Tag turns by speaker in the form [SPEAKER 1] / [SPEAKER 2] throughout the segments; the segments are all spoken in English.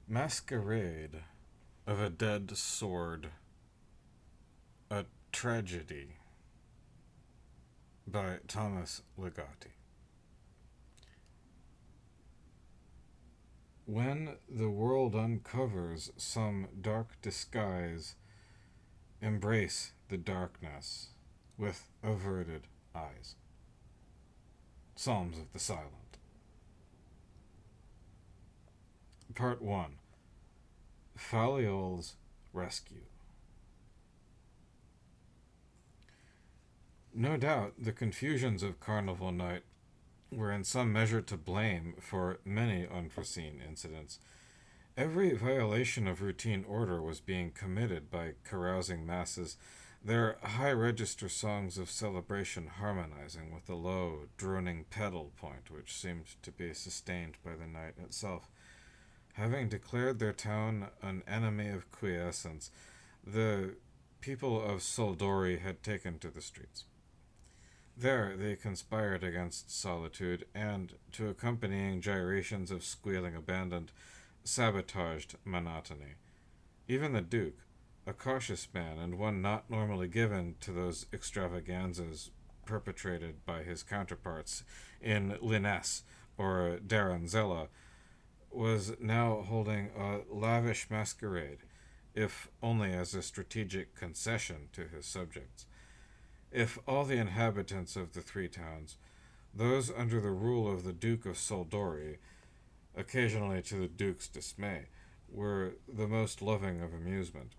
[SPEAKER 1] Masquerade of a Dead Sword, a Tragedy by Thomas Ligotti. When the world uncovers some dark disguise, embrace the darkness with averted eyes. Psalms of the Silent. Part 1. Faliol's Rescue. No doubt the confusions of Carnival Night were in some measure to blame for many unforeseen incidents. Every violation of routine order was being committed by carousing masses, their high register songs of celebration harmonizing with the low, droning pedal point which seemed to be sustained by the night itself. Having declared their town an enemy of quiescence, the people of Soldori had taken to the streets. There they conspired against solitude, and, to accompanying gyrations of squealing abandon, sabotaged monotony. Even the Duke, a cautious man and one not normally given to those extravaganzas perpetrated by his counterparts in Lines or Daranzella, was now holding a lavish masquerade, if only as a strategic concession to his subjects. If all the inhabitants of the three towns, those under the rule of the Duke of Soldori, occasionally to the Duke's dismay, were the most loving of amusement,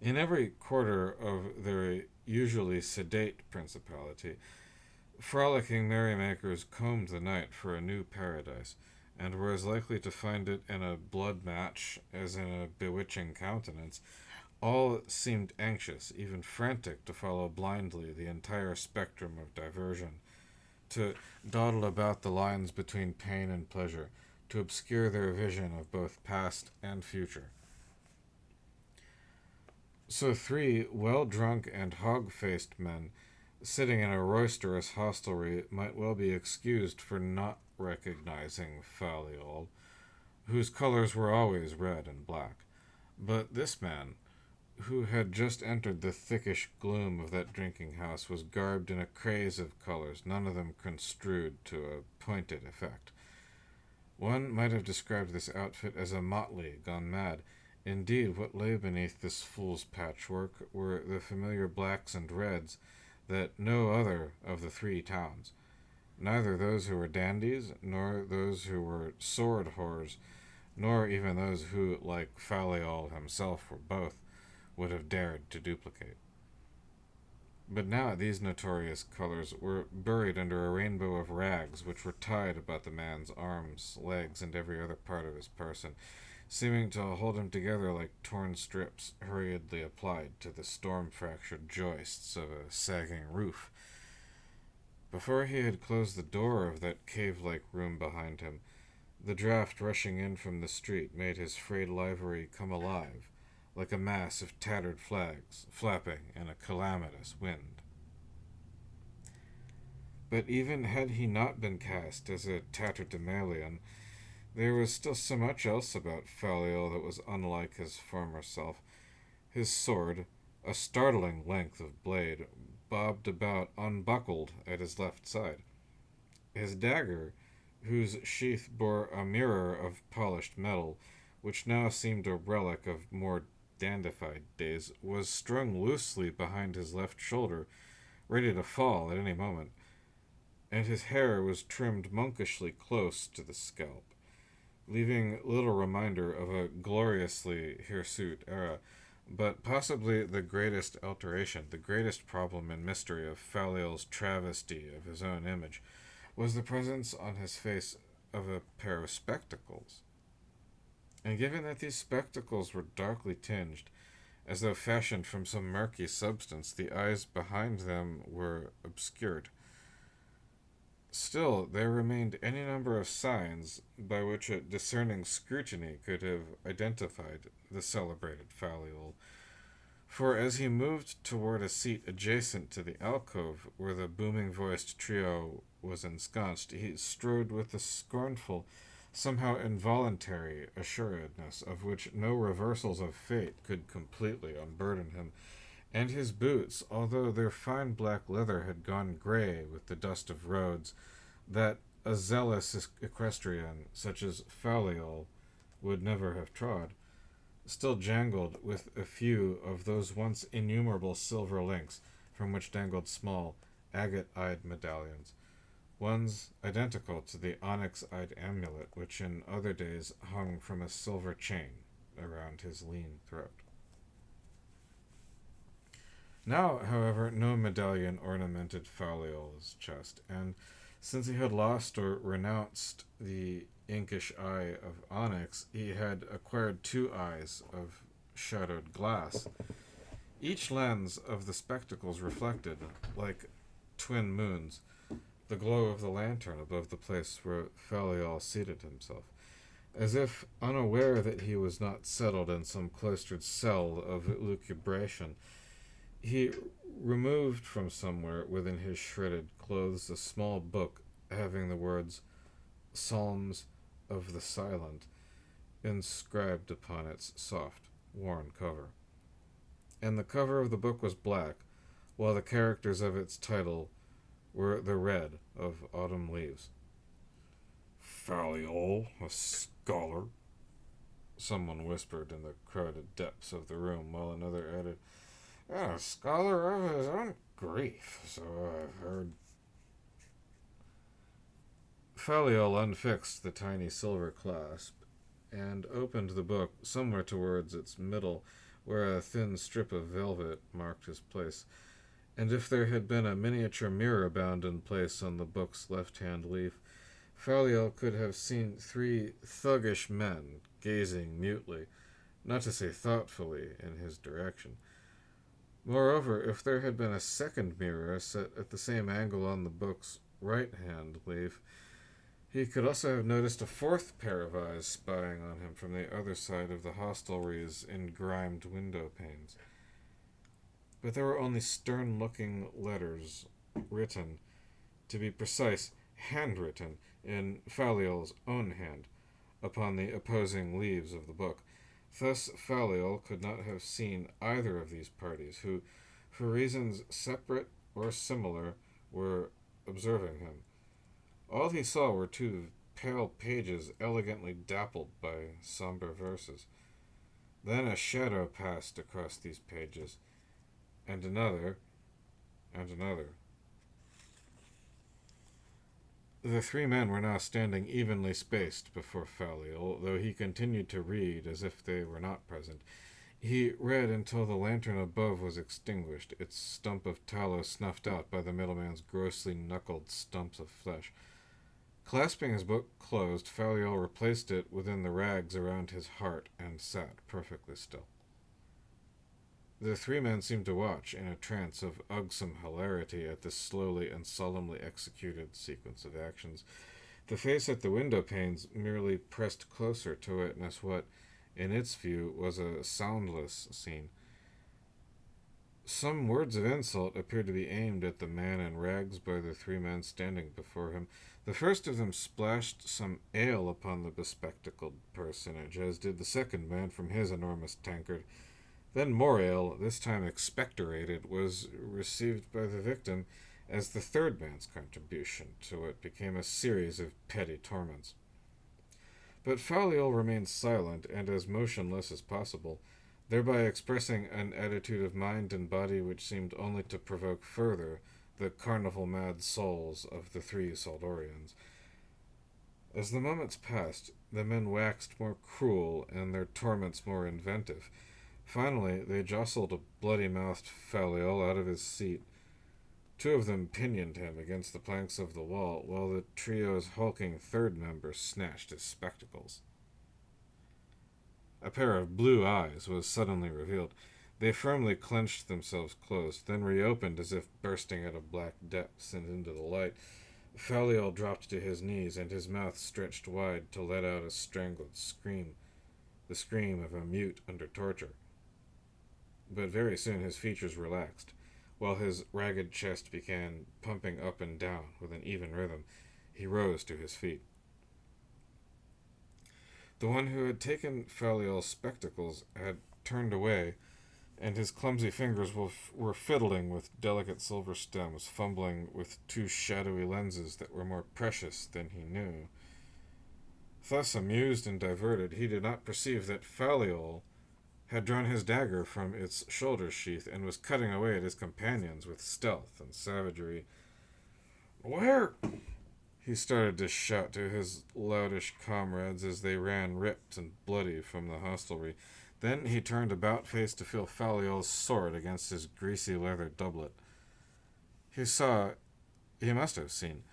[SPEAKER 1] in every quarter of their usually sedate principality, frolicking merrymakers combed the night for a new paradise, and were as likely to find it in a blood match as in a bewitching countenance. All seemed anxious, even frantic, to follow blindly the entire spectrum of diversion, to dawdle about the lines between pain and pleasure, to obscure their vision of both past and future. So three well-drunk and hog-faced men, sitting in a roisterous hostelry, might well be excused for not recognizing Faliol, whose colors were always red and black. But this man, who had just entered the thickish gloom of that drinking-house, was garbed in a craze of colors, none of them construed to a pointed effect. One might have described this outfit as a motley gone mad. Indeed, what lay beneath this fool's patchwork were the familiar blacks and reds that no other of the three towns, neither those who were dandies, nor those who were sword whores, nor even those who, like Faliol himself, were both, would have dared to duplicate. But now these notorious colors were buried under a rainbow of rags which were tied about the man's arms, legs, and every other part of his person, seeming to hold him together like torn strips hurriedly applied to the storm-fractured joists of a sagging roof. Before he had closed the door of that cave-like room behind him, the draught rushing in from the street made his frayed livery come alive, like a mass of tattered flags flapping in a calamitous wind. But even had he not been cast as a tatterdemalion, there was still so much else about Faliol that was unlike his former self. His sword, a startling length of blade, bobbed about unbuckled at his left side. His dagger, whose sheath bore a mirror of polished metal, which now seemed a relic of more dandified days, was strung loosely behind his left shoulder, ready to fall at any moment, and his hair was trimmed monkishly close to the scalp, leaving little reminder of a gloriously hirsute era. But possibly the greatest alteration, the greatest problem and mystery of Faliol's travesty of his own image, was the presence on his face of a pair of spectacles. And given that these spectacles were darkly tinged, as though fashioned from some murky substance, the eyes behind them were obscured. Still, there remained any number of signs by which a discerning scrutiny could have identified the celebrated Faliol. For as he moved toward a seat adjacent to the alcove where the booming-voiced trio was ensconced, he strode with a scornful, somehow involuntary assuredness of which no reversals of fate could completely unburden him, and his boots, although their fine black leather had gone gray with the dust of roads, that a zealous equestrian such as Faliol would never have trod, still jangled with a few of those once innumerable silver links from which dangled small, agate-eyed medallions, ones identical to the onyx-eyed amulet which in other days hung from a silver chain around his lean throat. Now, however, no medallion ornamented Faliol's chest, and since he had lost or renounced the inkish eye of onyx, he had acquired two eyes of shadowed glass. Each lens of the spectacles reflected, like twin moons, the glow of the lantern above the place where Faliol seated himself, as if unaware that he was not settled in some cloistered cell of lucubration. He removed from somewhere within his shredded clothes a small book having the words Psalms of the Silent inscribed upon its soft, worn cover. And the cover of the book was black, while the characters of its title were the red of autumn leaves. Faliol, a scholar, someone whispered in the crowded depths of the room, while another added, a scholar of his own grief, so I've heard. Faliol unfixed the tiny silver clasp and opened the book somewhere towards its middle, where a thin strip of velvet marked his place, and if there had been a miniature mirror bound in place on the book's left-hand leaf, Faliol could have seen three thuggish men gazing mutely, not to say thoughtfully, in his direction. Moreover, if there had been a second mirror set at the same angle on the book's right-hand leaf, he could also have noticed a fourth pair of eyes spying on him from the other side of the hostelry's engrimed window panes. But there were only stern-looking letters, written, to be precise, handwritten, in Faliol's own hand, upon the opposing leaves of the book. Thus Faliol could not have seen either of these parties, who, for reasons separate or similar, were observing him. All he saw were two pale pages elegantly dappled by somber verses. Then a shadow passed across these pages, and another, and another. The three men were now standing evenly spaced before Faliol, though he continued to read as if they were not present. He read until the lantern above was extinguished, its stump of tallow snuffed out by the middleman's grossly knuckled stumps of flesh. Clasping his book closed, Faliol replaced it within the rags around his heart and sat perfectly still. The three men seemed to watch, in a trance of ugsome hilarity, at this slowly and solemnly executed sequence of actions. The face at the window panes merely pressed closer to witness what, in its view, was a soundless scene. Some words of insult appeared to be aimed at the man in rags by the three men standing before him. The first of them splashed some ale upon the bespectacled personage, as did the second man from his enormous tankard. Then more ale, this time expectorated, was received by the victim as the third man's contribution to what became a series of petty torments. But Faliol remained silent and as motionless as possible, thereby expressing an attitude of mind and body which seemed only to provoke further the carnival-mad souls of the three Soldorians. As the moments passed, the men waxed more cruel and their torments more inventive. Finally, they jostled a bloody-mouthed Faliol out of his seat. Two of them pinioned him against the planks of the wall, while the trio's hulking third member snatched his spectacles. A pair of blue eyes was suddenly revealed. They firmly clenched themselves closed, then reopened as if bursting out of black depths and into the light. Faliol dropped to his knees, and his mouth stretched wide to let out a strangled scream, the scream of a mute under torture. But very soon his features relaxed, while his ragged chest began pumping up and down with an even rhythm. He rose to his feet. The one who had taken Faliel's spectacles had turned away, and his clumsy fingers were fiddling with delicate silver stems, fumbling with two shadowy lenses that were more precious than he knew. Thus amused and diverted, he did not perceive that Faliol had drawn his dagger from its shoulder sheath and was cutting away at his companions with stealth and savagery. "Where?" he started to shout to his loutish comrades as they ran ripped and bloody from the hostelry. Then he turned about face to feel Faliol's sword against his greasy leather doublet. He must have seen,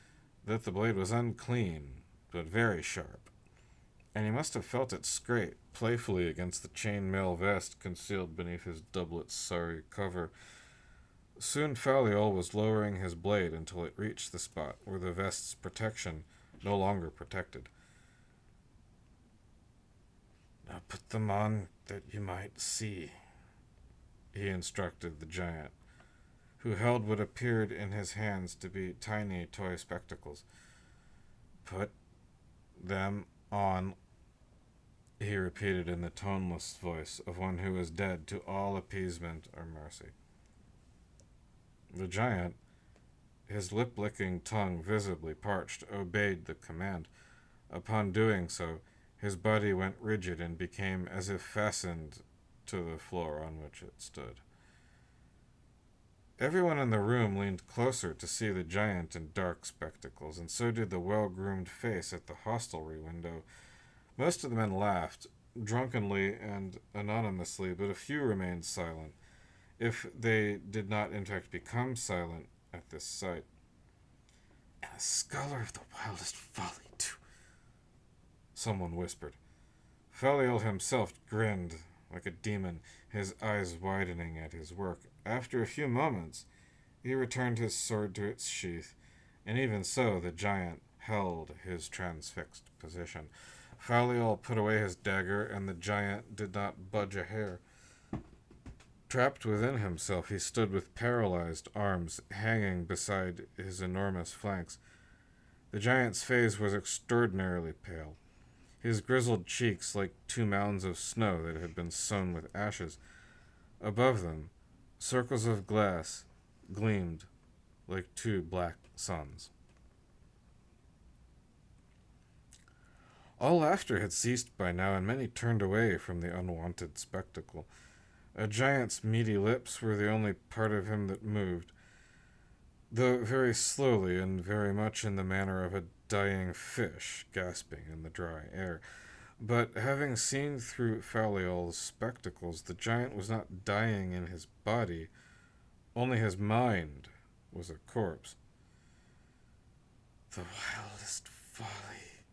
[SPEAKER 1] that the blade was unclean, but very sharp, and he must have felt it scrape playfully against the chain-mail vest concealed beneath his doublet's sorry cover. Soon Faliol was lowering his blade until it reached the spot where the vest's protection no longer protected. "Now put them on that you might see," he instructed the giant, who held what appeared in his hands to be tiny toy spectacles. "Put them on," he repeated in the toneless voice of one who is dead to all appeasement or mercy. The giant, his lip-licking tongue visibly parched, obeyed the command. Upon doing so, his body went rigid and became as if fastened to the floor on which it stood. Everyone in the room leaned closer to see the giant in dark spectacles, and so did the well-groomed face at the hostelry window. Most of the men laughed, drunkenly and anonymously, but a few remained silent, if they did not in fact become silent at this sight. "And a scholar of the wildest folly, too," someone whispered. Faliel himself grinned like a demon, his eyes widening at his work. After a few moments, he returned his sword to its sheath, and even so the giant held his transfixed position. Faliel put away his dagger, and the giant did not budge a hair. Trapped within himself, he stood with paralyzed arms hanging beside his enormous flanks. The giant's face was extraordinarily pale, his grizzled cheeks like two mounds of snow that had been sown with ashes. Above them, circles of glass gleamed like two black suns. All laughter had ceased by now, and many turned away from the unwanted spectacle. A giant's meaty lips were the only part of him that moved, though very slowly and very much in the manner of a dying fish gasping in the dry air. But having seen through Faliol's spectacles, the giant was not dying in his body, only his mind was a corpse. "The wildest folly,"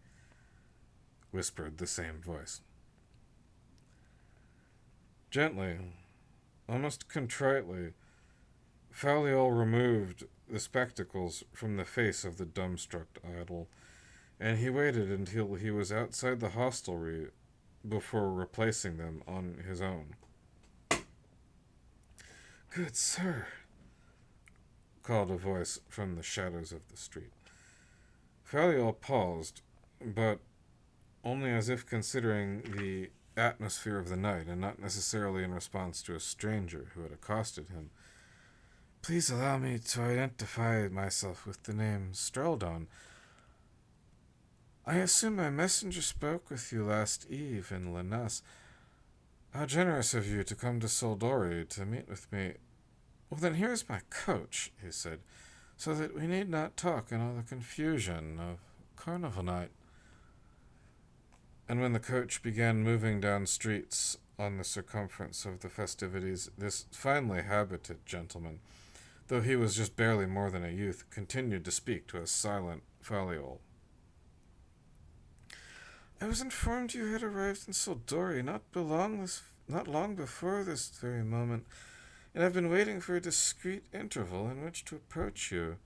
[SPEAKER 1] whispered the same voice. Gently, almost contritely, Faliol removed the spectacles from the face of the dumbstruck idol, and he waited until he was outside the hostelry before replacing them on his own. "Good sir," called a voice from the shadows of the street. Faliol paused, but only as if considering the atmosphere of the night, and not necessarily in response to a stranger who had accosted him. "Please allow me to identify myself with the name Streldon. I assume my messenger spoke with you last eve in Lanus. How generous of you to come to Soldori to meet with me." "Well, then here's my coach," he said, "so that we need not talk in all the confusion of carnival night." And when the coach began moving down streets on the circumference of the festivities, this finely habited gentleman, though he was just barely more than a youth, continued to speak to a silent Faliol. "I was informed you had arrived in Soldori not long before this very moment, and I've been waiting for a discreet interval in which to approach you.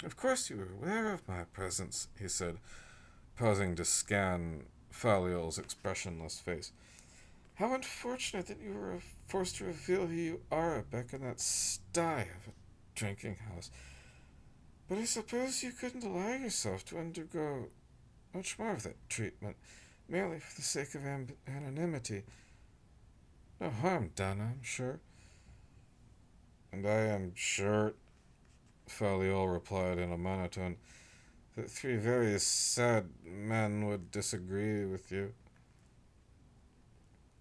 [SPEAKER 1] Of course you were aware of my presence," he said, pausing to scan Faliol's expressionless face. "How unfortunate that you were forced to reveal who you are back in that sty of a drinking house. But I suppose you couldn't allow yourself to undergo much more of that treatment. merely for the sake of anonymity. No harm done, I'm sure. And I am sure, Faliol replied in a monotone, that three very sad men would disagree with you.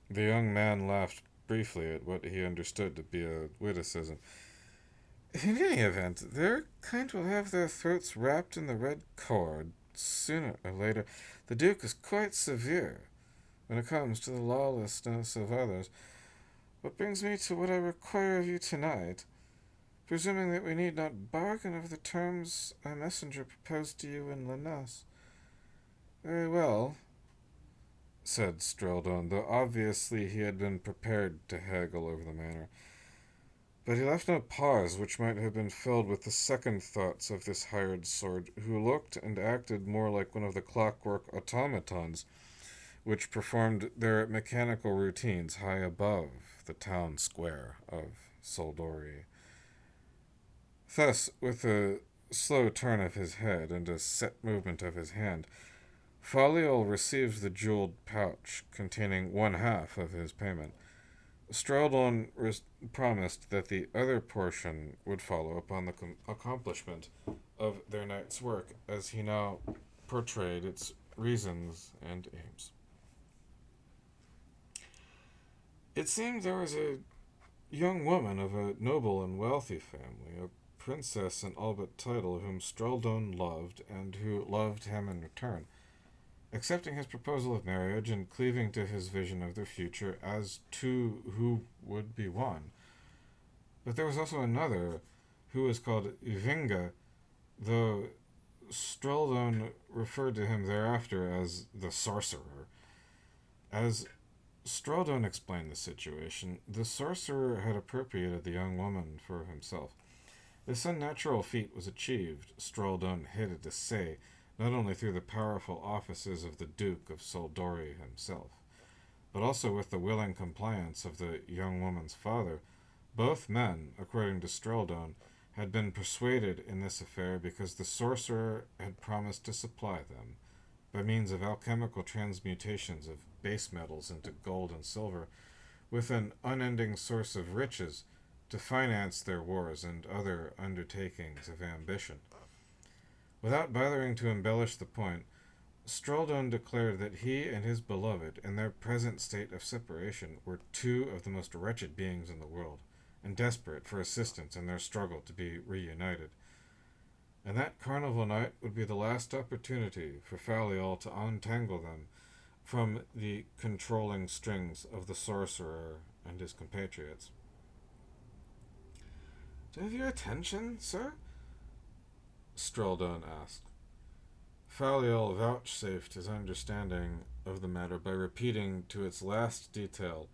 [SPEAKER 1] The young man laughed briefly at what he understood to be a witticism. In any event, their kind will have their throats wrapped in the red cord sooner or later. The Duke is quite severe when it comes to the lawlessness of others. What brings me to what I require of you tonight, presuming that we need not bargain over the terms our messenger proposed to you in Lannas. Very well, said Streldon, though obviously he had been prepared to haggle over the matter. But he left no pause which might have been filled with the second thoughts of this hired sword, who looked and acted more like one of the clockwork automatons which performed their mechanical routines high above the town square of Soldori. Thus, with a slow turn of his head and a set movement of his hand, Faliol received the jeweled pouch containing one half of his payment. Streldon promised that the other portion would follow upon the accomplishment of their night's work, as he now portrayed its reasons and aims. It seemed there was a young woman of a noble and wealthy family, a princess in all but title, whom Streldon loved, and who loved him in return, accepting his proposal of marriage and cleaving to his vision of their future as two who would be one. But there was also another, who was called Ivinga, though Streldon referred to him thereafter as the sorcerer. As Streldon explained the situation, the sorcerer had appropriated the young woman for himself. This unnatural feat was achieved, Streldon hated to say, not only through the powerful offices of the Duke of Soldori himself, but also with the willing compliance of the young woman's father. Both men, according to Streldon, had been persuaded in this affair because the sorcerer had promised to supply them, by means of alchemical transmutations of base metals into gold and silver, with an unending source of riches to finance their wars and other undertakings of ambition. Without bothering to embellish the point, Streldon declared that he and his beloved, in their present state of separation, were two of the most wretched beings in the world, and desperate for assistance in their struggle to be reunited. And that carnival night would be the last opportunity for Faliol to untangle them from the controlling strings of the sorcerer and his compatriots. "Do I have your attention, sir?" Streldon asked. Faliol vouchsafed his understanding of the matter by repeating to its last detail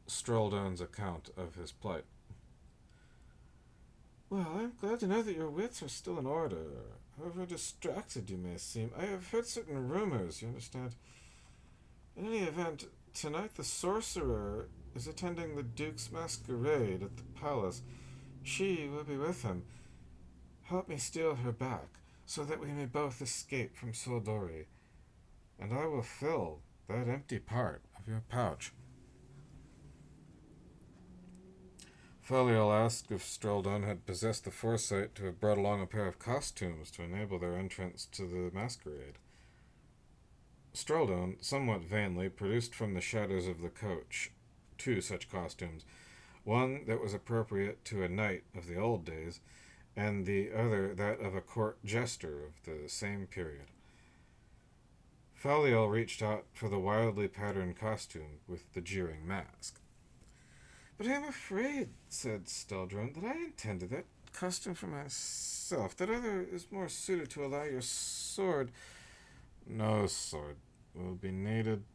[SPEAKER 1] Streldon's account of his plight. "Well, I'm glad to know that your wits are still in order, however distracted you may seem. I have heard certain rumors, you understand. In any event, tonight the sorcerer is attending the Duke's masquerade at the palace. She will be with him. Help me steal her back, so that we may both escape from Soldori, and I will fill that empty part of your pouch." Faliol asked if Streldon had possessed the foresight to have brought along a pair of costumes to enable their entrance to the masquerade. Streldon, somewhat vainly, produced from the shadows of the coach two such costumes, one that was appropriate to a knight of the old days, and the other that of a court jester of the same period. Faliol reached out for the wildly patterned costume with the jeering mask. "But I am afraid," said Streldon, "that I intended that costume for myself. That other is more suited to allow your sword—" "No sword will be needed,"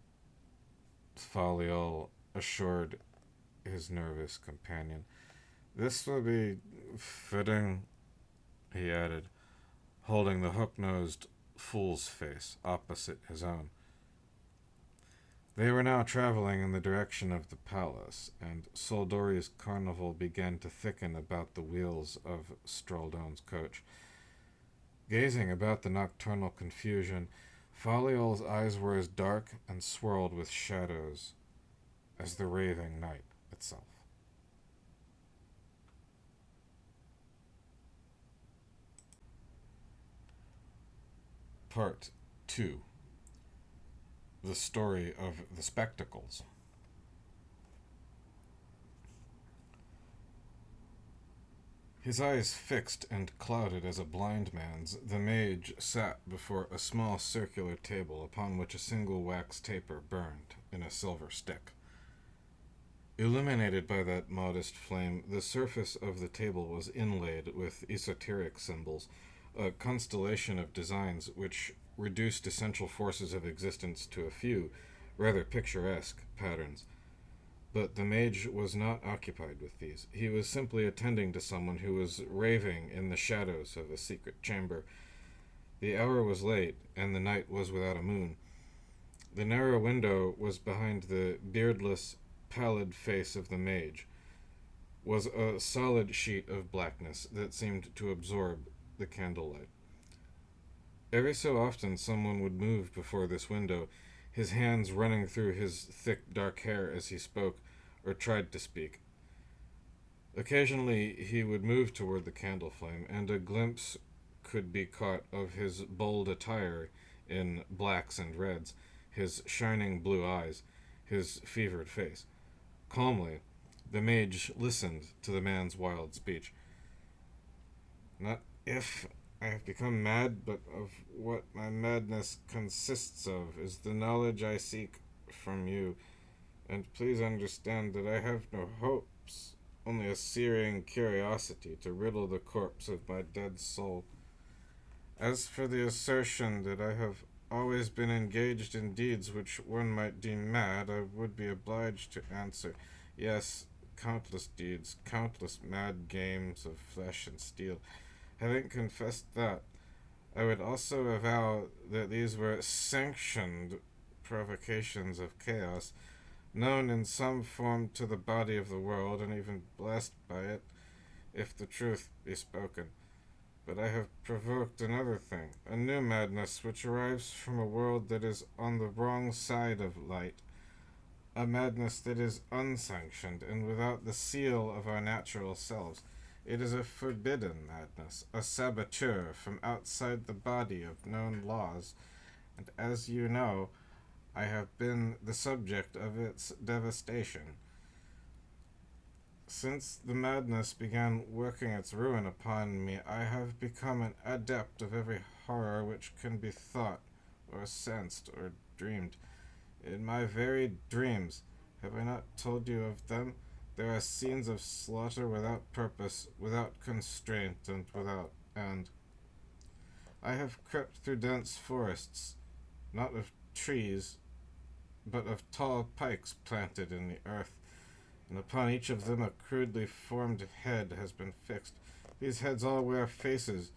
[SPEAKER 1] Faliol assured his nervous companion. "This will be fitting," he added, holding the hook-nosed fool's face opposite his own. They were now traveling in the direction of the palace, and Soldori's carnival began to thicken about the wheels of Streldon's coach. Gazing about the nocturnal confusion, Faliol's eyes were as dark and swirled with shadows as the raving night itself. Part 2. The Story of the Spectacles. His eyes fixed and clouded as a blind man's, the mage sat before a small circular table upon which a single wax taper burned in a silver stick. Illuminated by that modest flame, the surface of the table was inlaid with esoteric symbols, a constellation of designs which reduced essential forces of existence to a few, rather picturesque, patterns. But the mage was not occupied with these. He was simply attending to someone who was raving in the shadows of a secret chamber. The hour was late, and the night was without a moon. The narrow window was behind the beardless, pallid face of the mage, was a solid sheet of blackness that seemed to absorb the candlelight. Every so often someone would move before this window, his hands running through his thick dark hair as he spoke, or tried to speak. Occasionally he would move toward the candle flame, and a glimpse could be caught of his bold attire in blacks and reds, his shining blue eyes, his fevered face. Calmly, the mage listened to the man's wild speech. Not if I have become mad, but of what my madness consists of is the knowledge I seek from you. And please understand that I have no hopes, only a searing curiosity to riddle the corpse of my dead soul. As for the assertion that I have always been engaged in deeds which one might deem mad, I would be obliged to answer, yes, countless deeds, countless mad games of flesh and steel. Having confessed that, I would also avow that these were sanctioned provocations of chaos, known in some form to the body of the world, and even blessed by it, if the truth be spoken. But I have provoked another thing, a new madness which arrives from a world that is on the wrong side of light, a madness that is unsanctioned and without the seal of our natural selves. It is a forbidden madness, a saboteur from outside the body of known laws, and as you know, I have been the subject of its devastation. Since the madness began working its ruin upon me, I have become an adept of every horror which can be thought, or sensed, or dreamed. In my very dreams, have I not told you of them? There are scenes of slaughter without purpose, without constraint, and without end. I have crept through dense forests, not of trees, but of tall pikes planted in the earth, and upon each of them a crudely formed head has been fixed. These heads all wear faces,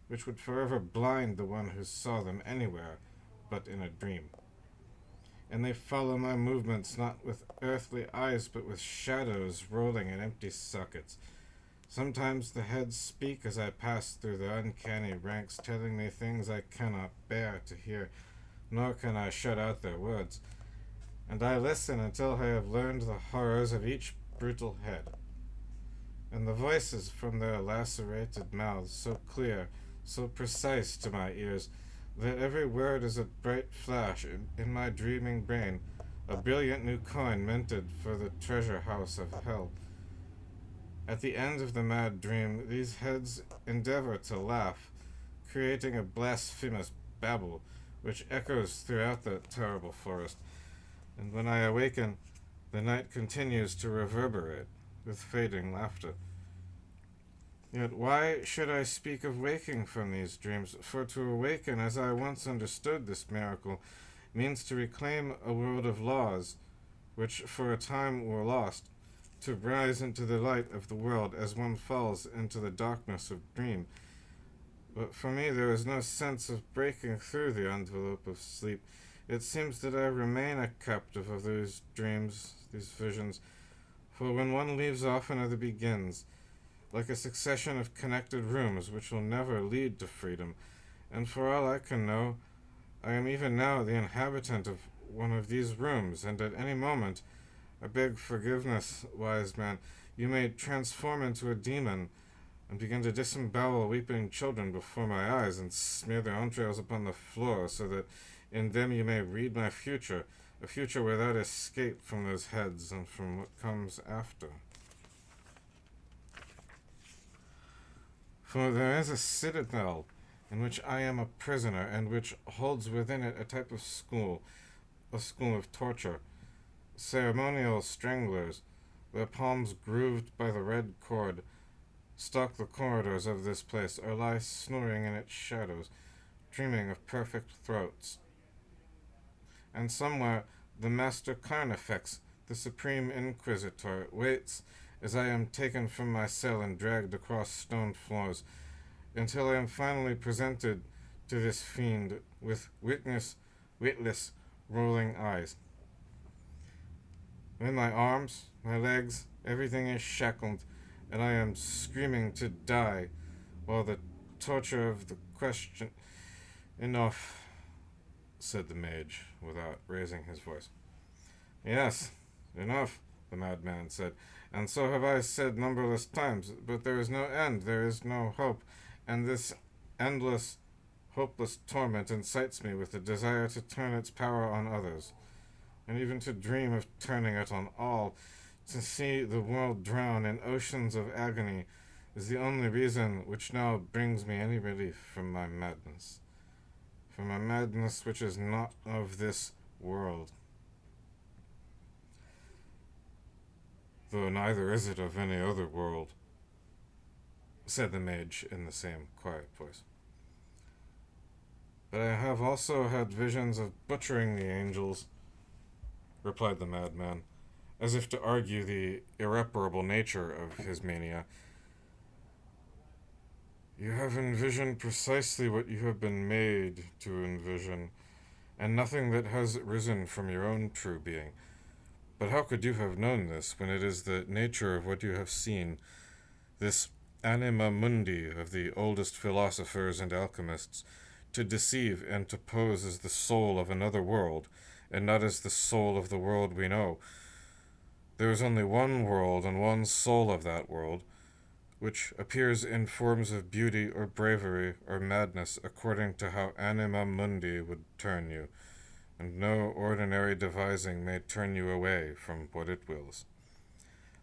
[SPEAKER 1] which would forever blind the one who saw them anywhere but in a dream. And they follow my movements not with earthly eyes, but with shadows rolling in empty sockets. Sometimes the heads speak as I pass through the uncanny ranks, telling me things I cannot bear to hear, nor can I shut out their words. And I listen until I have learned the horrors of each brutal head. And the voices from their lacerated mouths, so clear, so precise to my ears, that every word is a bright flash in my dreaming brain, a brilliant new coin minted for the treasure house of hell. At the end of the mad dream, these heads endeavor to laugh, creating a blasphemous babble which echoes throughout the terrible forest. And when I awaken, the night continues to reverberate with fading laughter. Yet why should I speak of waking from these dreams? For to awaken, as I once understood this miracle, means to reclaim a world of laws, which for a time were lost, to rise into the light of the world as one falls into the darkness of dream. But for me there is no sense of breaking through the envelope of sleep. It seems that I remain a captive of these dreams, these visions, for when one leaves off another begins, like a succession of connected rooms which will never lead to freedom, and for all I can know, I am even now the inhabitant of one of these rooms, and at any moment, I beg forgiveness, wise man, you may transform into a demon and begin to disembowel weeping children before my eyes and smear their entrails upon the floor, so that in them you may read my future, a future without escape from those heads and from what comes after. For there is a citadel in which I am a prisoner, and which holds within it a type of school, a school of torture, ceremonial stranglers, their palms grooved by the red cord, stalk the corridors of this place, or lie snoring in its shadows, dreaming of perfect throats. And somewhere the master Carnifex, the supreme inquisitor, waits as I am taken from my cell and dragged across stone floors, until I am finally presented to this fiend with witless, rolling eyes. Then my arms, my legs, everything is shackled, and I am screaming to die, while the torture of the question... Enough, said the mage, without raising his voice. Yes, enough, the madman said, and so have I said numberless times, but there is no end, there is no hope, and this endless, hopeless torment incites me with the desire to turn its power on others, and even to dream of turning it on all. To see the world drown in oceans of agony is the only reason which now brings me any relief from my madness. From a madness which is not of this world. Though neither is it of any other world, said the mage in the same quiet voice. But I have also had visions of butchering the angels, replied the madman, as if to argue the irreparable nature of his mania. You have envisioned precisely what you have been made to envision, and nothing that has risen from your own true being. But how could you have known this, when it is the nature of what you have seen, this anima mundi of the oldest philosophers and alchemists, to deceive and to pose as the soul of another world, and not as the soul of the world we know? There is only one world and one soul of that world, which appears in forms of beauty or bravery or madness according to how anima mundi would turn you, and no ordinary devising may turn you away from what it wills.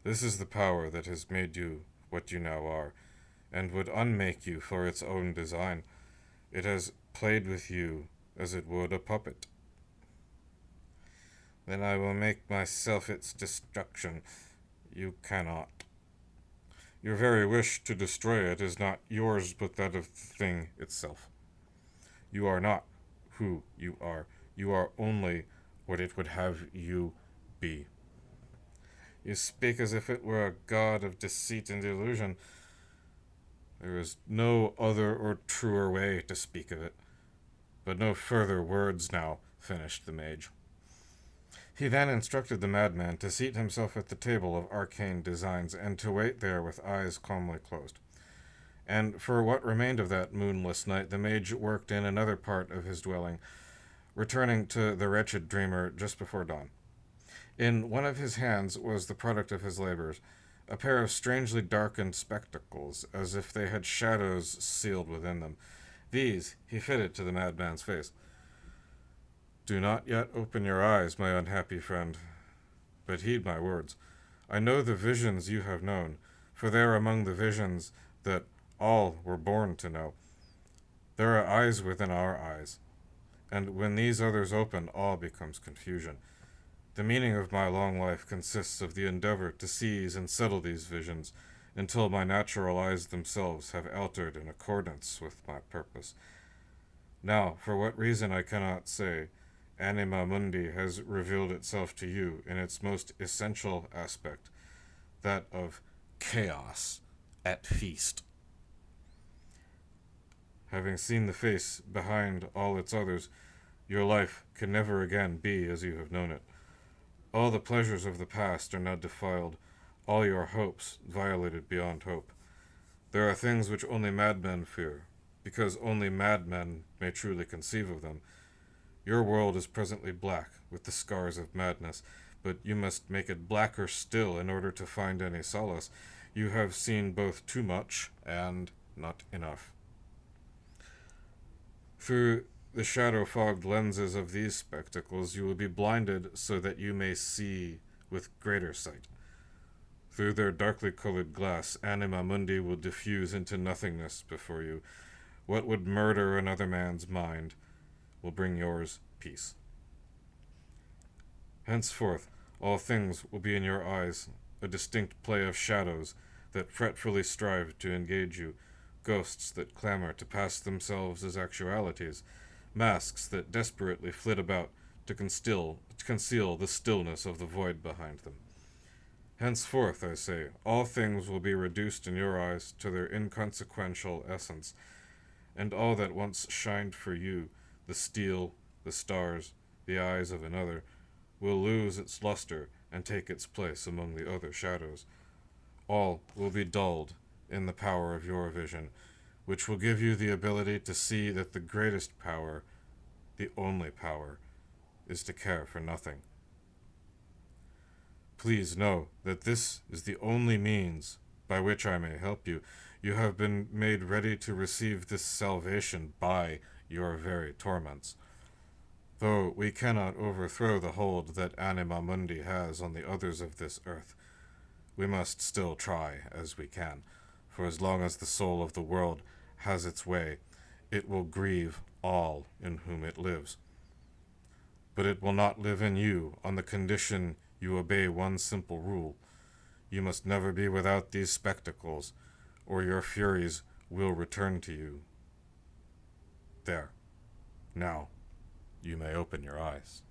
[SPEAKER 1] This is the power that has made you what you now are, and would unmake you for its own design. It has played with you as it would a puppet. Then I will make myself its destruction. You cannot. Your very wish to destroy it is not yours, but that of the thing itself. You are not who you are. You are only what it would have you be. You speak as if it were a god of deceit and illusion. There is no other or truer way to speak of it. But no further words now, finished the mage. He then instructed the madman to seat himself at the table of arcane designs, and to wait there with eyes calmly closed. And for what remained of that moonless night, the mage worked in another part of his dwelling, returning to the wretched dreamer just before dawn. In one of his hands was the product of his labors, a pair of strangely darkened spectacles, as if they had shadows sealed within them. These he fitted to the madman's face. Do not yet open your eyes, my unhappy friend, but heed my words. I know the visions you have known, for they are among the visions that all were born to know. There are eyes within our eyes, and when these others open, all becomes confusion. The meaning of my long life consists of the endeavor to seize and settle these visions, until my natural eyes themselves have altered in accordance with my purpose. Now, for what reason I cannot say, anima mundi has revealed itself to you in its most essential aspect, that of chaos at feast. Having seen the face behind all its others, your life can never again be as you have known it. All the pleasures of the past are now defiled, all your hopes violated beyond hope. There are things which only madmen fear, because only madmen may truly conceive of them, Your world is presently black, with the scars of madness, but you must make it blacker still in order to find any solace. You have seen both too much and not enough. Through the shadow-fogged lenses of these spectacles, you will be blinded so that you may see with greater sight. Through their darkly colored glass, anima mundi will diffuse into nothingness before you. What would murder another man's mind will bring yours peace. Henceforth, all things will be in your eyes, a distinct play of shadows that fretfully strive to engage you, ghosts that clamor to pass themselves as actualities, masks that desperately flit about to conceal the stillness of the void behind them. Henceforth, I say, all things will be reduced in your eyes to their inconsequential essence, and all that once shined for you, the steel, the stars, the eyes of another, will lose its luster and take its place among the other shadows. All will be dulled in the power of your vision, which will give you the ability to see that the greatest power, the only power, is to care for nothing. Please know that this is the only means by which I may help you. You have been made ready to receive this salvation by your very torments. Though we cannot overthrow the hold that anima mundi has on the others of this earth, we must still try as we can, for as long as the soul of the world has its way, it will grieve all in whom it lives. But it will not live in you on the condition you obey one simple rule. You must never be without these spectacles, or your furies will return to you. There. Now, you may open your eyes.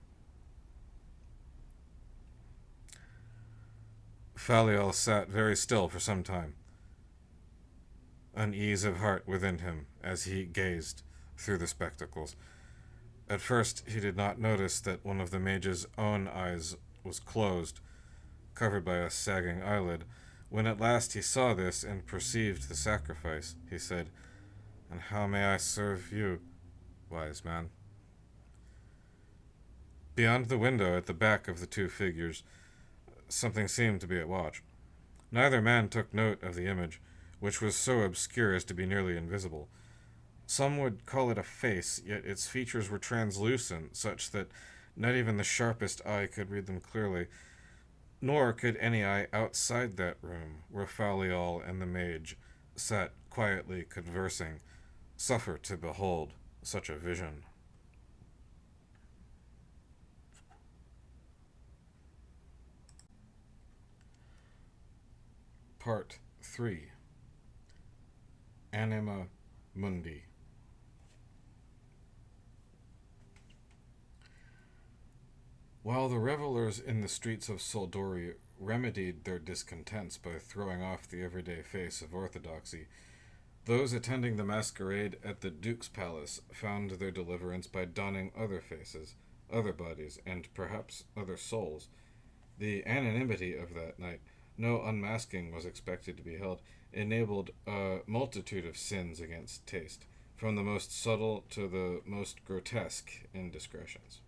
[SPEAKER 1] Faliel sat very still for some time, unease of heart within him as he gazed through the spectacles. At first he did not notice that one of the mage's own eyes was closed, covered by a sagging eyelid. When at last he saw this and perceived the sacrifice, he said, "And how may I serve you, wise man?" Beyond the window at the back of the two figures, something seemed to be at watch. Neither man took note of the image, which was so obscure as to be nearly invisible. Some would call it a face, yet its features were translucent, such that not even the sharpest eye could read them clearly, nor could any eye outside that room, where Faliol and the mage sat quietly conversing, suffer to behold such a vision. Part 3. Anima Mundi. While the revelers in the streets of Soldori remedied their discontents by throwing off the everyday face of orthodoxy, those attending the masquerade at the Duke's palace found their deliverance by donning other faces, other bodies, and perhaps other souls. The anonymity of that night, no unmasking was expected to be held, enabled a multitude of sins against taste, from the most subtle to the most grotesque indiscretions.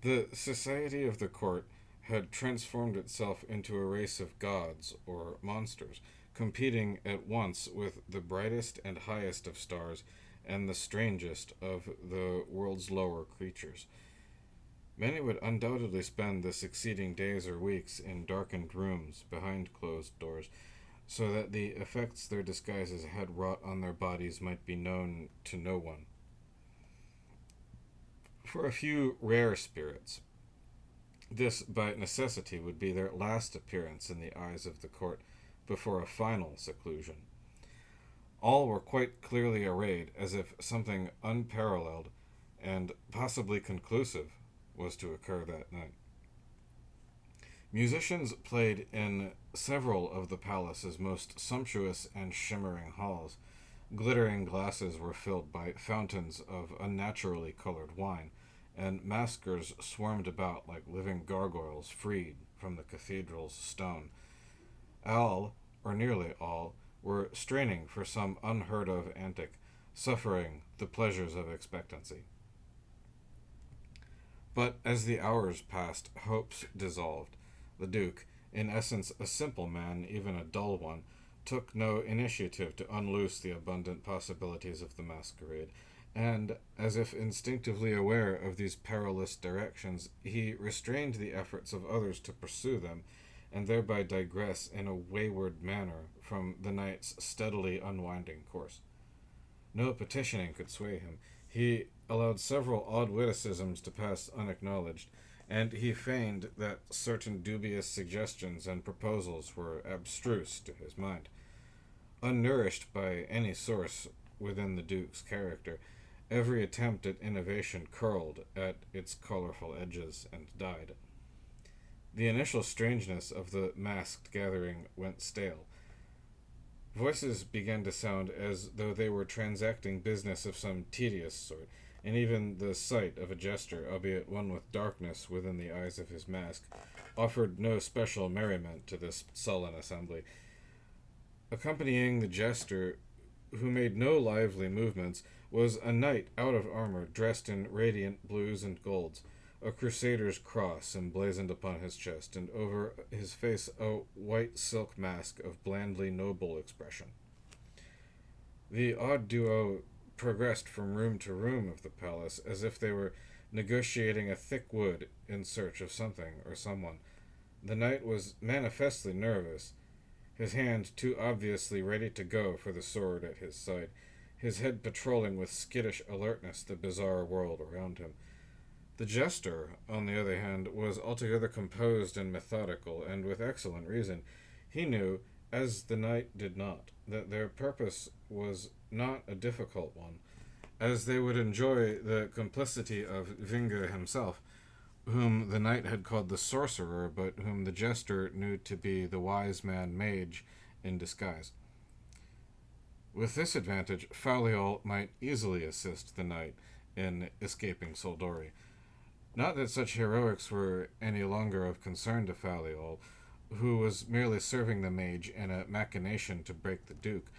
[SPEAKER 1] The society of the court had transformed itself into a race of gods, or monsters, competing at once with the brightest and highest of stars and the strangest of the world's lower creatures. Many would undoubtedly spend the succeeding days or weeks in darkened rooms behind closed doors, so that the effects their disguises had wrought on their bodies might be known to no one. For a few rare spirits, this by necessity would be their last appearance in the eyes of the court before a final seclusion. All were quite clearly arrayed, as if something unparalleled and possibly conclusive was to occur that night. Musicians played in several of the palace's most sumptuous and shimmering halls. Glittering glasses were filled by fountains of unnaturally colored wine, and maskers swarmed about like living gargoyles freed from the cathedral's stone. All, or nearly all, were straining for some unheard-of antic, suffering the pleasures of expectancy. But as the hours passed, hopes dissolved. The Duke, in essence a simple man, even a dull one, took no initiative to unloose the abundant possibilities of the masquerade, and, as if instinctively aware of these perilous directions, he restrained the efforts of others to pursue them, and thereby digress in a wayward manner from the knight's steadily unwinding course. No petitioning could sway him. He allowed several odd witticisms to pass unacknowledged, and he feigned that certain dubious suggestions and proposals were abstruse to his mind. Unnourished by any source within the Duke's character, every attempt at innovation curled at its colorful edges and died. The initial strangeness of the masked gathering went stale. Voices began to sound as though they were transacting business of some tedious sort, and even the sight of a jester, albeit one with darkness within the eyes of his mask, offered no special merriment to this sullen assembly. Accompanying the jester, who made no lively movements, was a knight out of armor, dressed in radiant blues and golds, a crusader's cross emblazoned upon his chest, and over his face a white silk mask of blandly noble expression. The odd duo progressed from room to room of the palace as if they were negotiating a thick wood in search of something or someone. The knight was manifestly nervous, his hand too obviously ready to go for the sword at his side, his head patrolling with skittish alertness the bizarre world around him. The jester, on the other hand, was altogether composed and methodical, and with excellent reason. He knew, as the knight did not, that their purpose was not a difficult one, as they would enjoy the complicity of Vinga himself, whom the knight had called the sorcerer, but whom the jester knew to be the wise man mage in disguise. With this advantage, Faliol might easily assist the knight in escaping Soldori. Not that such heroics were any longer of concern to Faliol, who was merely serving the mage in a machination to break the Duke.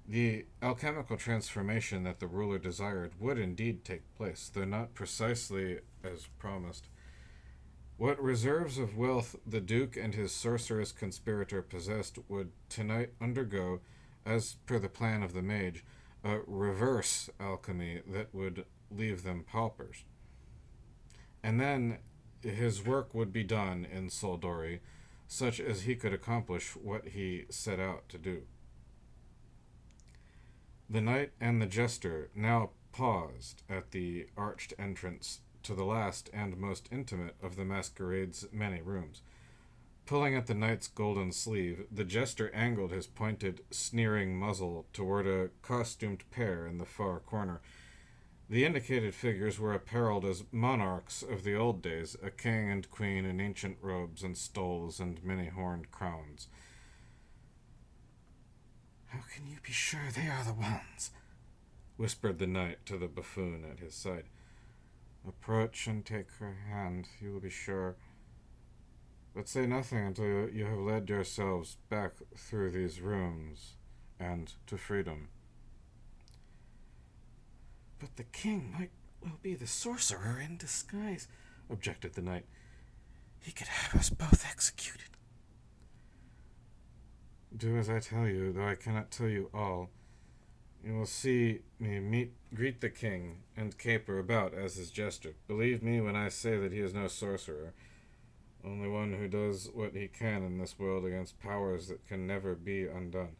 [SPEAKER 1] The alchemical transformation that the ruler desired would indeed take place, though not precisely as promised. What reserves of wealth the Duke and his sorceress conspirator possessed would tonight undergo, as per the plan of the mage, a reverse alchemy that would leave them paupers. And then his work would be done in Soldori, such as he could accomplish what he set out to do. The knight and the jester now paused at the arched entrance to the last and most intimate of the masquerade's many rooms. Pulling at the knight's golden sleeve, the jester angled his pointed, sneering muzzle toward a costumed pair in the far corner. The indicated figures were apparelled as monarchs of the old days, a king and queen in ancient robes and stoles and many-horned crowns. "How can you be sure they are the ones?" whispered the knight to the buffoon at his side. "Approach and take her hand, you will be sure. But say nothing until you have led yourselves back through these rooms and to freedom." "But the king might well be the sorcerer in disguise," objected the knight. "He could have us both executed." "Do as I tell you, though I cannot tell you all. You will see me greet the king, and caper about as his jester. Believe me when I say that he is no sorcerer, only one who does what he can in this world against powers that can never be undone.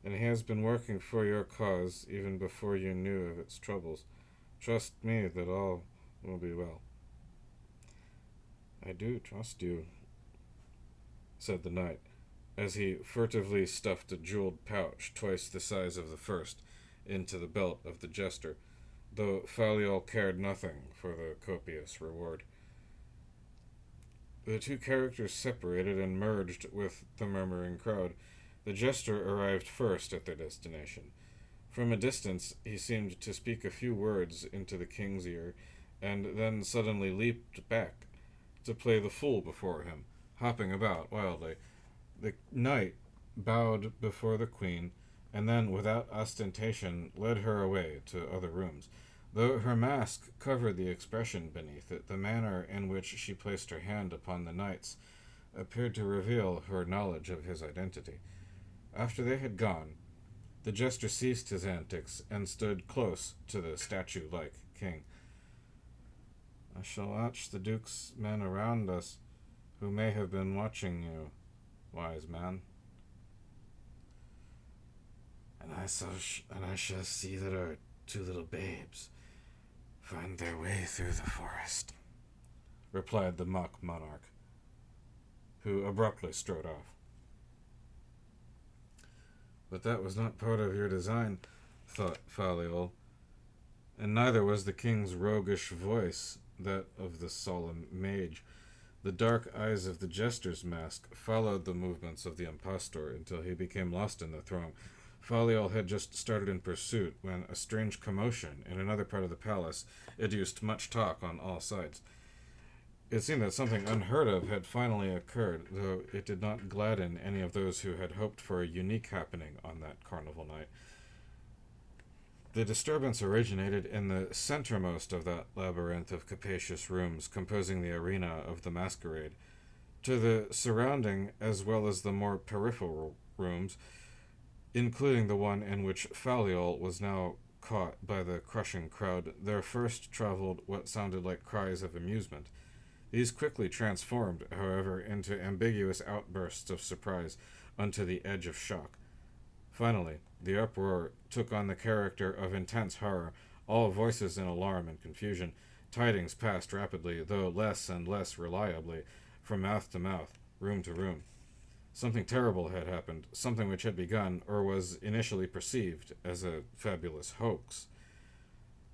[SPEAKER 1] And he has been working for your cause even before you knew of its troubles. Trust me that all will be well." "I do trust you," said the knight, as he furtively stuffed a jeweled pouch twice the size of the first into the belt of the jester, though Faliol cared nothing for the copious reward. The two characters separated and merged with the murmuring crowd. The jester arrived first at their destination. From a distance, he seemed to speak a few words into the king's ear, and then suddenly leaped back to play the fool before him, hopping about wildly. The knight bowed before the queen, and then, without ostentation, led her away to other rooms. Though her mask covered the expression beneath it, the manner in which she placed her hand upon the knight's appeared to reveal her knowledge of his identity. After they had gone, the jester ceased his antics and stood close to the statue-like king. I shall watch the Duke's men around us, who may have been watching you, wise man. And I shall see that our two little babes find their way through the forest, replied the mock monarch, who abruptly strode off. But that was not part of your design, thought Faliol, and neither was the king's roguish voice that of the solemn mage. The dark eyes of the jester's mask followed the movements of the impostor until he became lost in the throng. Faliol had just started in pursuit when a strange commotion in another part of the palace educed much talk on all sides. It seemed that something unheard of had finally occurred, though it did not gladden any of those who had hoped for a unique happening on that carnival night. The disturbance originated in the centermost of that labyrinth of capacious rooms composing the arena of the Masquerade. To the surrounding, as well as the more peripheral rooms, including the one in which Faliol was now caught by the crushing crowd, there first traveled what sounded like cries of amusement. These quickly transformed, however, into ambiguous outbursts of surprise unto the edge of shock. Finally, the uproar took on the character of intense horror, all voices in alarm and confusion. Tidings passed rapidly, though less and less reliably, from mouth to mouth, room to room. Something terrible had happened, something which had begun, or was initially perceived, as a fabulous hoax.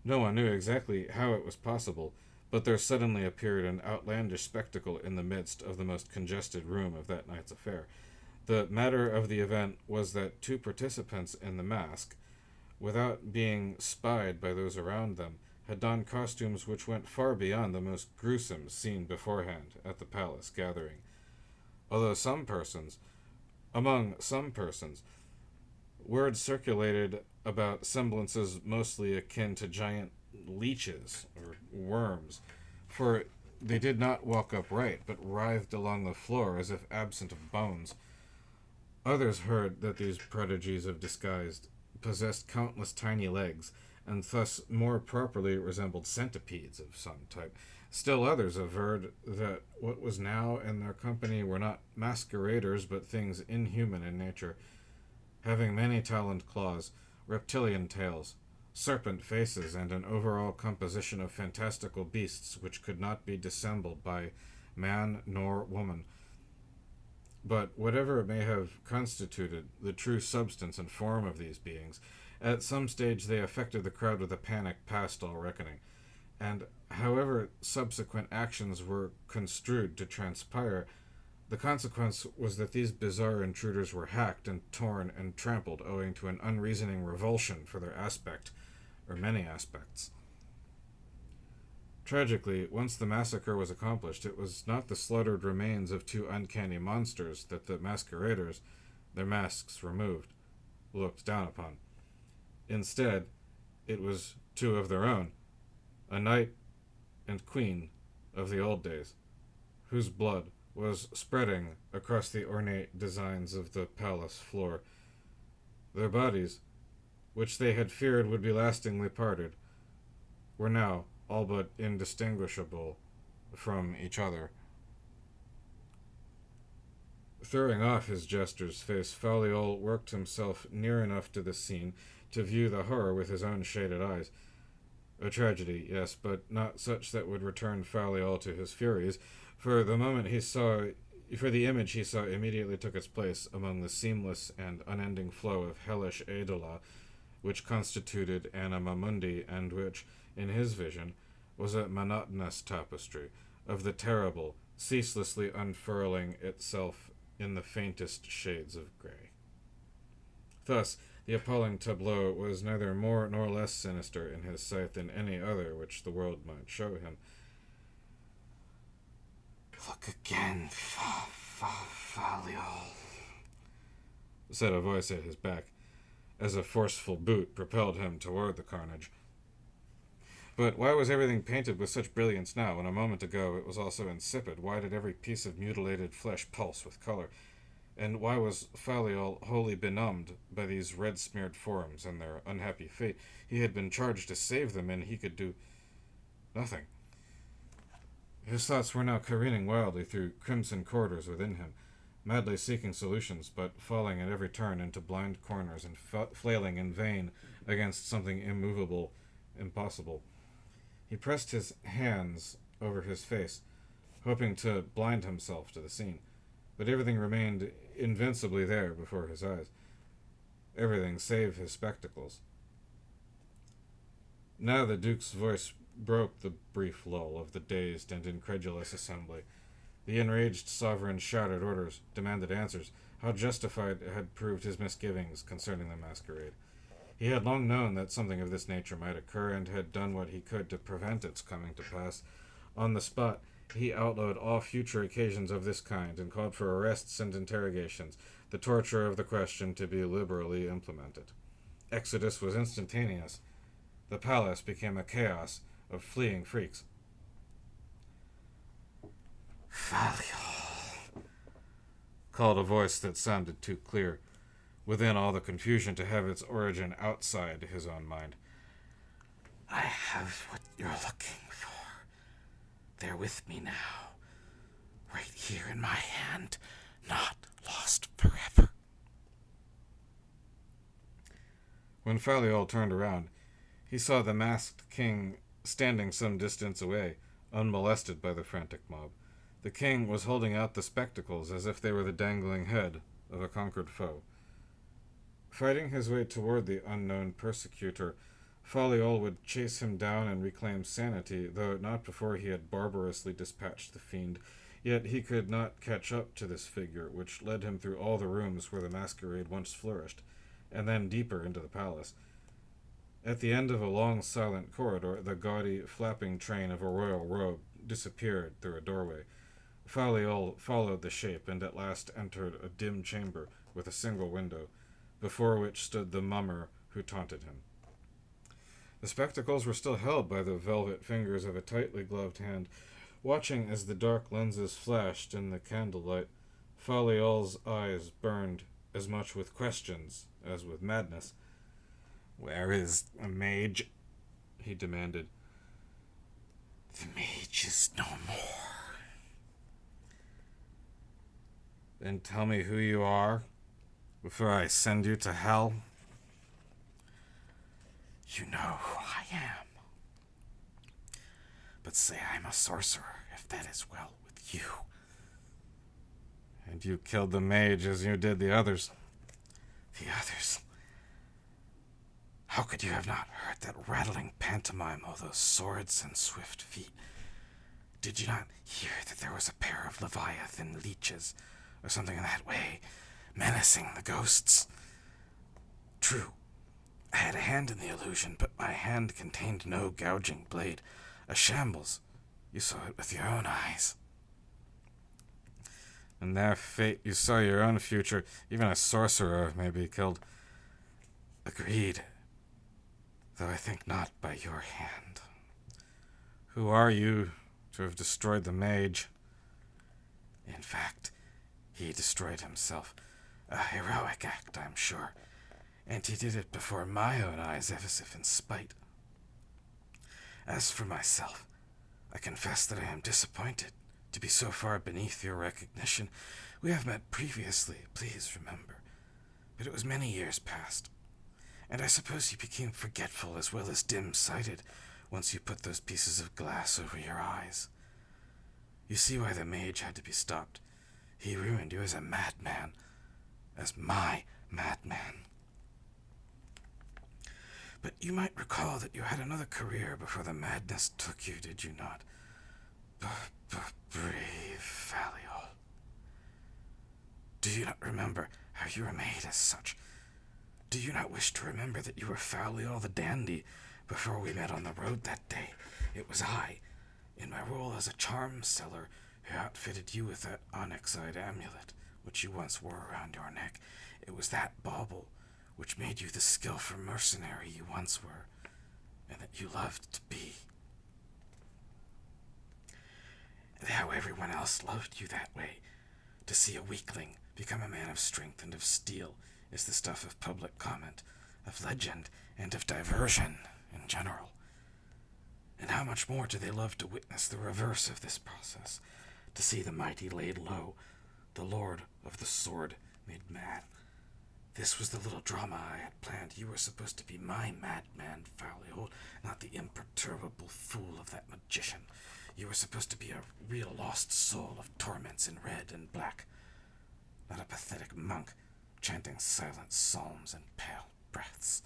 [SPEAKER 1] No one knew exactly how it was possible, but there suddenly appeared an outlandish spectacle in the midst of the most congested room of that night's affair. The matter of the event was that two participants in the masque, without being spied by those around them, had donned costumes which went far beyond the most gruesome seen beforehand at the palace gathering. Although among some persons, word circulated about semblances mostly akin to giant leeches or worms, for they did not walk upright, but writhed along the floor as if absent of bones. Others heard that these prodigies of disguise possessed countless tiny legs, and thus more properly resembled centipedes of some type. Still others averred that what was now in their company were not masqueraders, but things inhuman in nature, having many taloned claws, reptilian tails, serpent faces, and an overall composition of fantastical beasts which could not be dissembled by man nor woman. But whatever may have constituted the true substance and form of these beings, at some stage they affected the crowd with a panic past all reckoning, and however subsequent actions were construed to transpire, the consequence was that these bizarre intruders were hacked and torn and trampled owing to an unreasoning revulsion for their aspect, or many aspects. Tragically, once the massacre was accomplished, it was not the slaughtered remains of two uncanny monsters that the masqueraders, their masks removed, looked down upon. Instead, it was two of their own, a knight and queen of the old days, whose blood was spreading across the ornate designs of the palace floor. Their bodies, which they had feared would be lastingly parted, were now all but indistinguishable from each other. Throwing off his jester's face, Faliol worked himself near enough to the scene to view the horror with his own shaded eyes. A tragedy, yes, but not such that would return Faliol to his furies, for the image he saw immediately took its place among the seamless and unending flow of hellish Edola, which constituted Anima Mundi, and which, in his vision, was a monotonous tapestry of the terrible, ceaselessly unfurling itself in the faintest shades of grey. Thus, the appalling tableau was neither more nor less sinister in his sight than any other which the world might show him. "Look again, Faliol," said a voice at his back, as a forceful boot propelled him toward the carnage. But why was everything painted with such brilliance now, when a moment ago it was all so insipid? Why did every piece of mutilated flesh pulse with color? And why was Faliol wholly benumbed by these red-smeared forms and their unhappy fate? He had been charged to save them, and he could do nothing. His thoughts were now careening wildly through crimson corridors within him, madly seeking solutions, but falling at every turn into blind corners and flailing in vain against something immovable, impossible. He pressed his hands over his face, hoping to blind himself to the scene, but everything remained invincibly there before his eyes. Everything save his spectacles. Now the Duke's voice broke the brief lull of the dazed and incredulous assembly. The enraged sovereign shouted orders, demanded answers. How justified had proved his misgivings concerning the masquerade. He had long known that something of this nature might occur, and had done what he could to prevent its coming to pass. On the spot, he outlawed all future occasions of this kind, and called for arrests and interrogations, the torture of the question to be liberally implemented. Exodus was instantaneous. The palace became a chaos of fleeing freaks. Faliol, called a voice that sounded too clear, within all the confusion to have its origin outside his own mind. I have what you're looking for. They're with me now, right here in my hand, not lost forever. When Faliol turned around, he saw the masked king standing some distance away, unmolested by the frantic mob. The king was holding out the spectacles as if they were the dangling head of a conquered foe. Fighting his way toward the unknown persecutor, Faliol would chase him down and reclaim sanity, though not before he had barbarously dispatched the fiend. Yet he could not catch up to this figure, which led him through all the rooms where the masquerade once flourished, and then deeper into the palace. At the end of a long, silent corridor, the gaudy, flapping train of a royal robe disappeared through a doorway. Faliol followed the shape, and at last entered a dim chamber with a single window, before which stood the mummer who taunted him. The spectacles were still held by the velvet fingers of a tightly gloved hand. Watching as the dark lenses flashed in the candlelight, Faliol's eyes burned as much with questions as with madness. "Where is a mage?" he demanded. "The mage is no more." "Then tell me who you are, before I send you to hell." "You know who I am. But say I'm a sorcerer, if that is well with you." "And you killed the mage as you did the others." "The others? How could you have not heard that rattling pantomime of those swords and swift feet? Did you not hear that there was a pair of Leviathan leeches, or something in that way, menacing the ghosts? True, I had a hand in the illusion, but my hand contained no gouging blade. A shambles. You saw it with your own eyes." "In their fate you saw your own future. Even a sorcerer may be killed." "Agreed, though I think not by your hand." "Who are you to have destroyed the mage?" "In fact, he destroyed himself. A heroic act, I'm sure. And he did it before my own eyes, as if in spite. As for myself, I confess that I am disappointed to be so far beneath your recognition. We have met previously, please remember, but it was many years past, and I suppose you became forgetful as well as dim-sighted once you put those pieces of glass over your eyes. You see why the mage had to be stopped. He ruined you as a madman, as my madman. But you might recall that you had another career before the madness took you, did you not? Brave Faliol. Do you not remember how you were made as such? Do you not wish to remember that you were Faliol the dandy before we met on the road that day? It was I, in my role as a charm seller, who outfitted you with that onyxide amulet, which you once wore around your neck. It was that bauble
[SPEAKER 2] which made you the skillful mercenary you once were, and that you loved to be. And how everyone else loved you that way. To see a weakling become a man of strength and of steel is the stuff of public comment, of legend, and of diversion in general. And how much more do they love to witness the reverse of this process, to see the mighty laid low, the lord of the sword made mad. This was the little drama I had planned. You were supposed to be my madman, Faliol, not the imperturbable fool of that magician. You were supposed to be a real lost soul of torments in red and black, not a pathetic monk chanting silent psalms and pale breaths.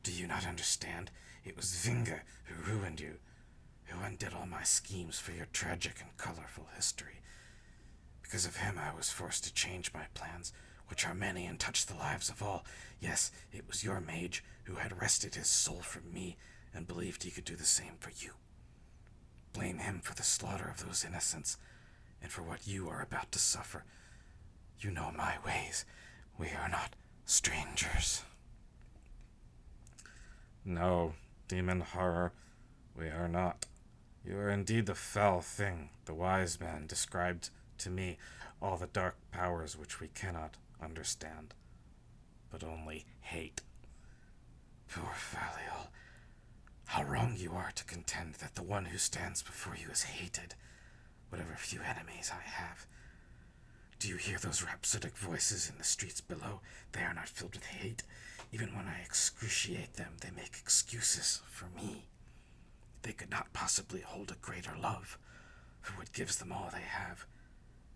[SPEAKER 2] Do you not understand? It was Vinga who ruined you, who undid all my schemes for your tragic and colorful history. Because of him I was forced to change my plans, which are many and touch the lives of all. Yes, it was your mage who had wrested his soul from me and believed he could do the same for you. Blame him for the slaughter of those innocents and for what you are about to suffer. You know my ways. We are not strangers.
[SPEAKER 1] No, demon horror, we are not. You are indeed the foul thing. The wise man described to me all the dark powers which we cannot understand, but only hate.
[SPEAKER 2] Poor Faliol, how wrong you are to contend that the one who stands before you is hated, whatever few enemies I have. Do you hear those rhapsodic voices in the streets below? They are not filled with hate. Even when I excruciate them, they make excuses for me. They could not possibly hold a greater love for what gives them all they have,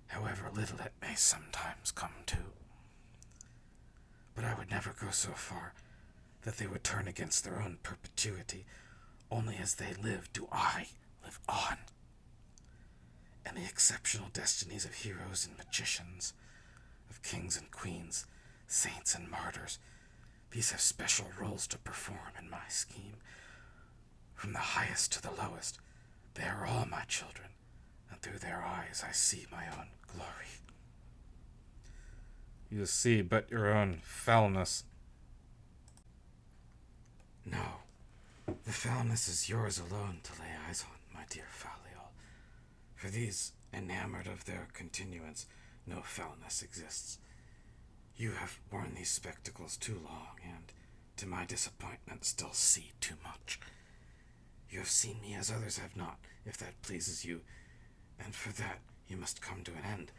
[SPEAKER 2] however little it may sometimes come to. But I would never go so far that they would turn against their own perpetuity. Only as they live do I live on. And the exceptional destinies of heroes and magicians, of kings and queens, saints and martyrs, these have special roles to perform in my scheme. From the highest to the lowest, they are all my children, and through their eyes I see my own glory.
[SPEAKER 1] You see but your own foulness.
[SPEAKER 2] No, the foulness is yours alone to lay eyes on, my dear Faliol. For these, enamored of their continuance, no foulness exists. You have worn these spectacles too long, and, to my disappointment, still see too much. You have seen me as others have not, if that pleases you, and for that you must come to an end.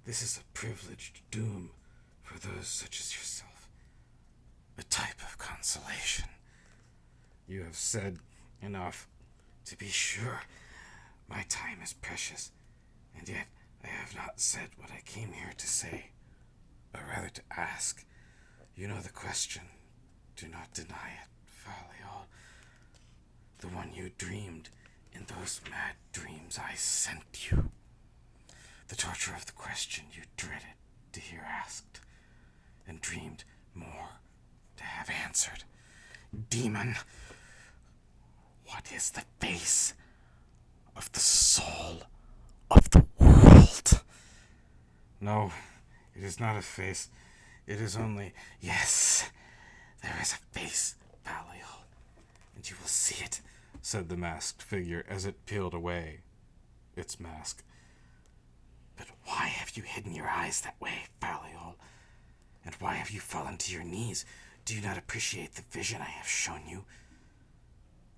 [SPEAKER 2] This is a privileged doom for those such as yourself, a type of consolation. You have said enough. To be sure, my time is precious, and yet I have not said what I came here to say, or rather to ask. You know the question. Do not deny it, Faliol. The one you dreamed in those mad dreams I sent you. The torture of the question you dreaded to hear asked, and dreamed more to have answered. Demon, what is the face of the soul of the world?
[SPEAKER 1] No, it is not a face. It is only...
[SPEAKER 2] Yes, there is a face, Faliol, and you will see it,
[SPEAKER 1] said the masked figure as it peeled away its mask.
[SPEAKER 2] But why have you hidden your eyes that way, Faliol? And why have you fallen to your knees? Do you not appreciate the vision I have shown you?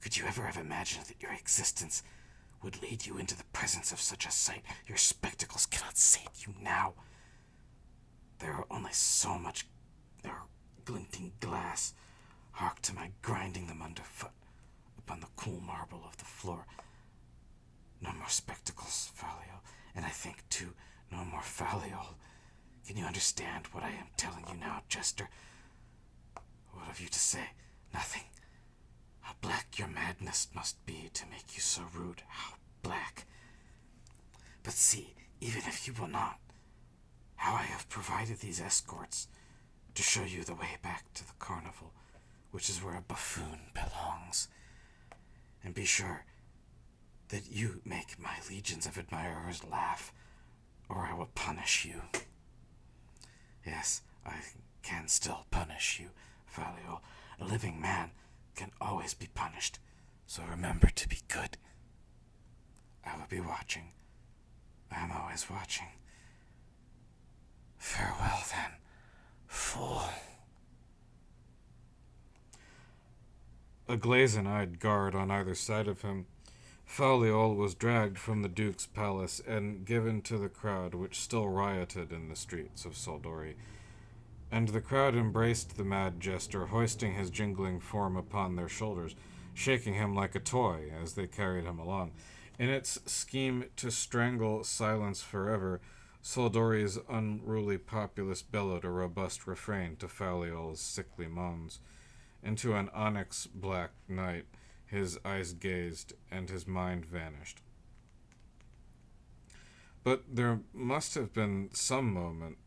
[SPEAKER 2] Could you ever have imagined that your existence would lead you into the presence of such a sight? Your spectacles cannot save you now. There are only so much glinting glass. Hark to my grinding them underfoot upon the cool marble of the floor. No more spectacles, Faliol, and I think, too, no more Faliol. Can you understand what I am telling you now, Jester? What have you to say? Nothing. How black your madness must be to make you so rude. How black. But see, even if you will not, how I have provided these escorts to show you the way back to the carnival, which is where a buffoon belongs. And be sure that you make my legions of admirers laugh, or I will punish you. Yes, I can still punish you, Faliol. A living man can always be punished, so remember to be good. I will be watching. I am always watching. Farewell, then, fool.
[SPEAKER 1] A glazen-eyed guard on either side of him, Faliol was dragged from the Duke's palace and given to the crowd which still rioted in the streets of Soldori. And the crowd embraced the mad jester, hoisting his jingling form upon their shoulders, shaking him like a toy as they carried him along. In its scheme to strangle silence forever, Soldori's unruly populace bellowed a robust refrain to Faliol's sickly moans. Into an onyx-black night his eyes gazed, and his mind vanished. But there must have been some moment,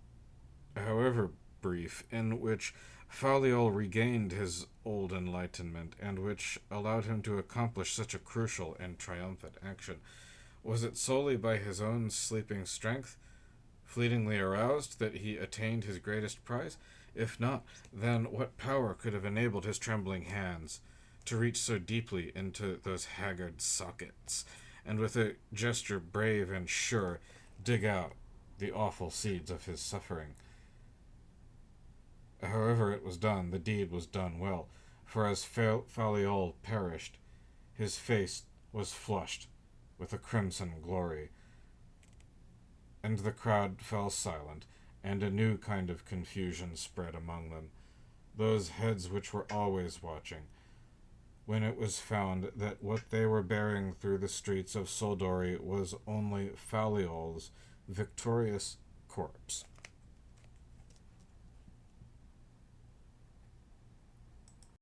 [SPEAKER 1] however brief, in which Faliol regained his old enlightenment, and which allowed him to accomplish such a crucial and triumphant action. Was it solely by his own sleeping strength, fleetingly aroused, that he attained his greatest prize? If not, then what power could have enabled his trembling hands to reach so deeply into those haggard sockets, and with a gesture brave and sure, dig out the awful seeds of his suffering? However it was done, the deed was done well, for as Faliol perished, his face was flushed with a crimson glory, and the crowd fell silent, and a new kind of confusion spread among them, those heads which were always watching, when it was found that what they were bearing through the streets of Soldori was only Faliol's victorious corpse.